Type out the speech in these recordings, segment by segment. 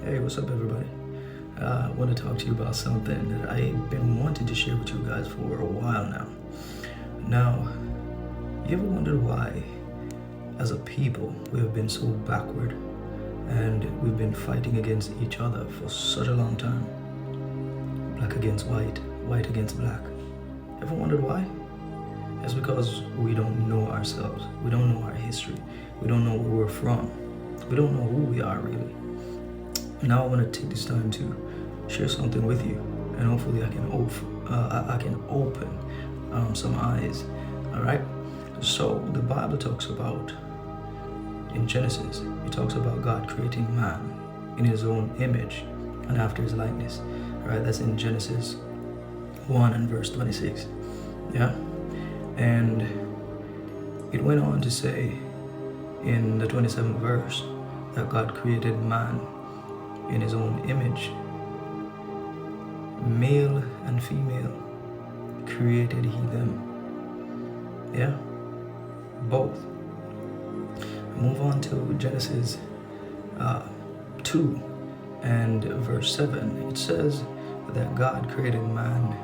Hey, what's up, everybody? I want to talk to you about something that I've been wanting to share with you guys for a while now. Now, you ever wondered why, as a people, we have been so backward and we've been fighting against each other for such a long time? Black against white, white against black. Ever wondered why? It's because we don't know ourselves. We don't know our history. We don't know where we're from. We don't know who we are, really. Now I want to take this time to share something with you, and hopefully I can open some eyes. All right. So the Bible talks about, in Genesis, it talks about God creating man in His own image and after His likeness. All right. That's in Genesis 1 and verse 26. Yeah. And it went on to say in the 27th verse that God created man in His own image. Male and female created He them. Yeah, both. Move on to Genesis 2 and verse 7. It says that God created man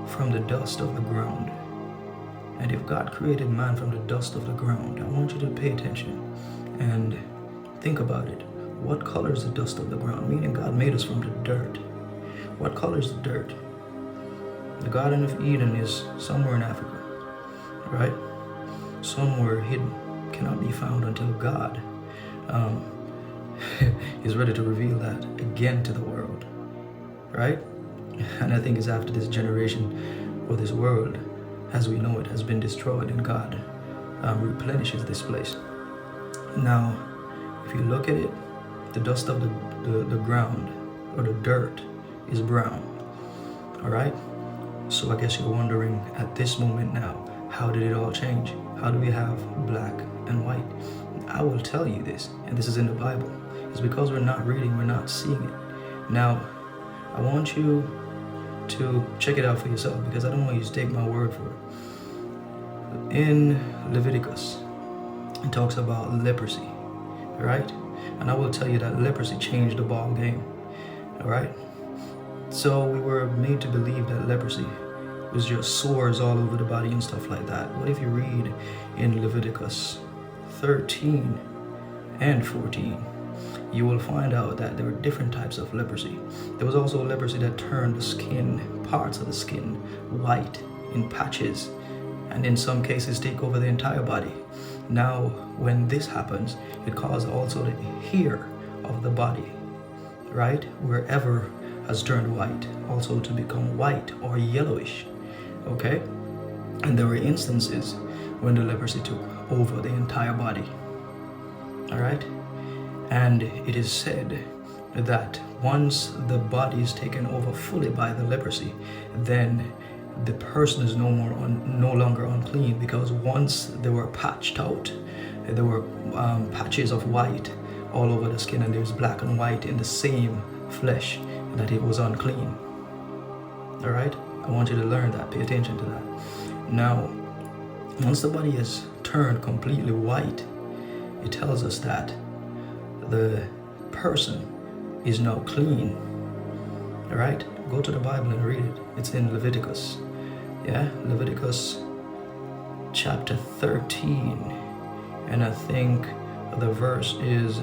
from the dust of the ground. And if God created man from the dust of the ground, I want you to pay attention and think about it. What color is the dust of the ground? Meaning God made us from the dirt. What color is the dirt? The Garden of Eden is somewhere in Africa, right? Somewhere hidden, cannot be found until God is ready to reveal that again to the world, right? And I think it's after this generation or this world, as we know it, has been destroyed, and God replenishes this place. Now, if you look at it, the dust of the ground or the dirt is brown. All right. So I guess you're wondering at this moment now, how did it all change? How do we have black and white? I will tell you this, and this is in the Bible. It's because we're not reading, we're not seeing it. Now, I want you to check it out for yourself, because I don't want you to take my word for it. In Leviticus, it talks about leprosy, right? And I will tell you that leprosy changed the ball game. All right. So we were made to believe that leprosy was just sores all over the body and stuff like that. What if you read in Leviticus 13 and 14, you will find out that there were different types of leprosy. There was also leprosy that turned the skin, parts of the skin, white in patches, and in some cases take over the entire body. Now, when this happens, it causes also the hair of the body, right, wherever has turned white, also to become white or yellowish, okay? And there were instances when the leprosy took over the entire body, all right? And it is said that once the body is taken over fully by the leprosy, then the person is no longer unclean, because once they were patched out, there were patches of white all over the skin, and there's black and white in the same flesh, that it was unclean. All right, I want you to learn that. Pay attention to that. Now, once the body is turned completely white, it tells us that the person is now clean. All right, go to the Bible and read it. It's in Leviticus. Yeah, Leviticus chapter 13, and I think the verse is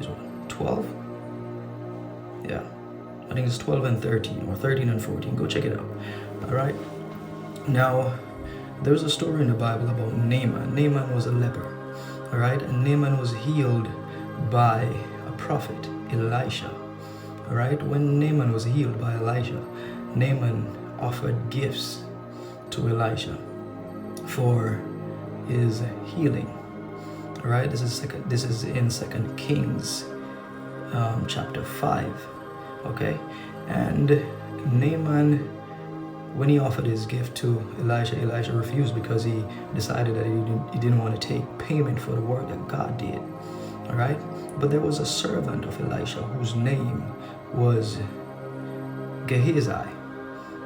what, 12? Yeah, I think it's 12 and 13, or 13 and 14. Go check it out. All right. Now, there's a story in the Bible about Naaman. Naaman was a leper. All right, and Naaman was healed by a prophet, Elisha. All right, when Naaman was healed by Elijah, Naaman offered gifts to Elisha for his healing. All right, this is in 2 Kings chapter 5. Okay, and Naaman, when he offered his gift to Elisha refused, because he decided that he didn't want to take payment for the work that God did. All right, but there was a servant of Elisha whose name was Gehazi.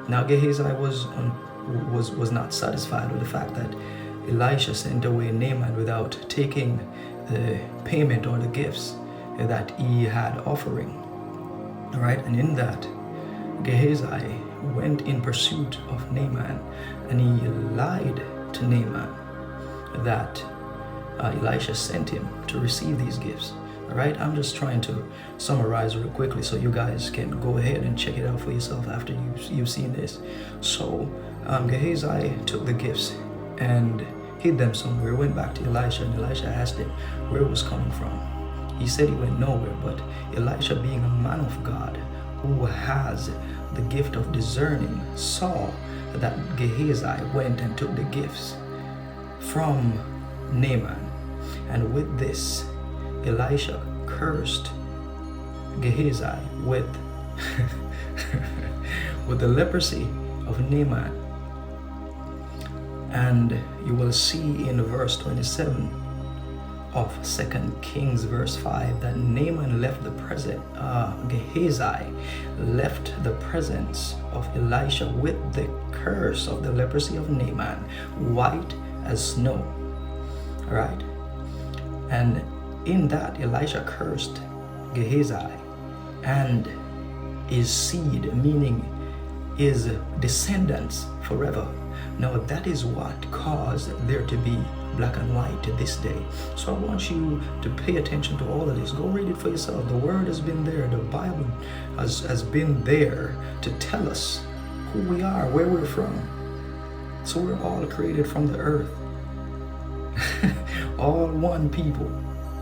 Now Gehazi was not satisfied with the fact that Elisha sent away Naaman without taking the payment or the gifts. that he had offering. All right, and in that, Gehazi went in pursuit of Naaman, and he lied to Naaman that Elisha sent him to receive these gifts. All right, I'm just trying to summarize real quickly so you guys can go ahead and check it out for yourself after you've seen this. So Gehazi took the gifts and hid them somewhere, went back to Elisha, and Elisha asked him where it was coming from. He said he went nowhere, but Elisha, being a man of God who has the gift of discerning, saw that Gehazi went and took the gifts from Naaman. And with this, Elisha cursed Gehazi with with the leprosy of Naaman. And you will see in verse 27 of 2 Kings verse 5 that Naaman left the presence, Gehazi left the presence of Elisha with the curse of the leprosy of Naaman, white as snow. All right, and in that Elisha cursed Gehazi and his seed, meaning his descendants forever. Now that is what caused there to be black and white to this day. So I want you to pay attention to all of this. Go read it for yourself. The word has been there. The Bible has been there to tell us who we are, where we're from. So we're all created from the earth. All one people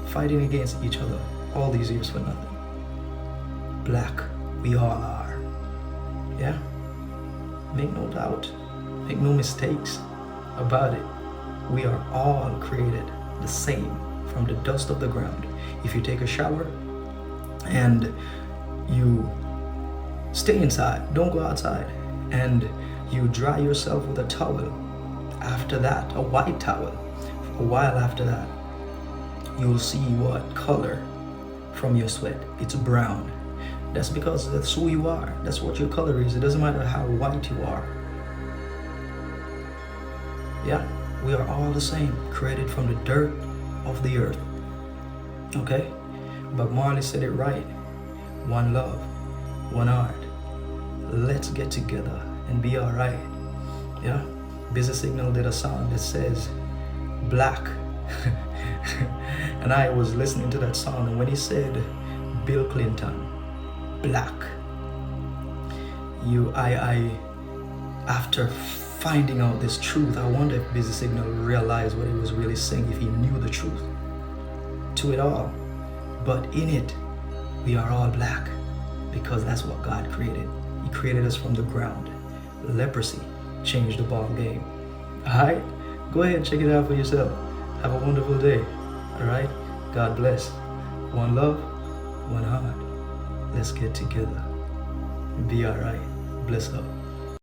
fighting against each other all these years for nothing. Black, we all are. Yeah? Make no doubt, make no mistakes about it. We are all created the same from the dust of the ground. If you take a shower and you stay inside, don't go outside, and you dry yourself with a towel, after that, a white towel, a while after that, you'll see what color from your sweat. It's brown. That's because that's who you are. That's what your color is. It doesn't matter how white you are. Yeah, we are all the same, created from the dirt of the earth. Okay? But Marley said it right. One love, one heart. Let's get together and be all right. Yeah? Busy Signal did a song that says, black. And I was listening to that song, and when he said Bill Clinton, black, after finding out this truth, I wonder if Busy Signal realized what he was really saying, if he knew the truth to it all. But in it, we are all black, because that's what God created. He created us from the ground. Leprosy changed the ball game. All right, go ahead and check it out for yourself. Have a wonderful day. All right, God bless. One love, one heart. Let's get together and be all right. Bless up.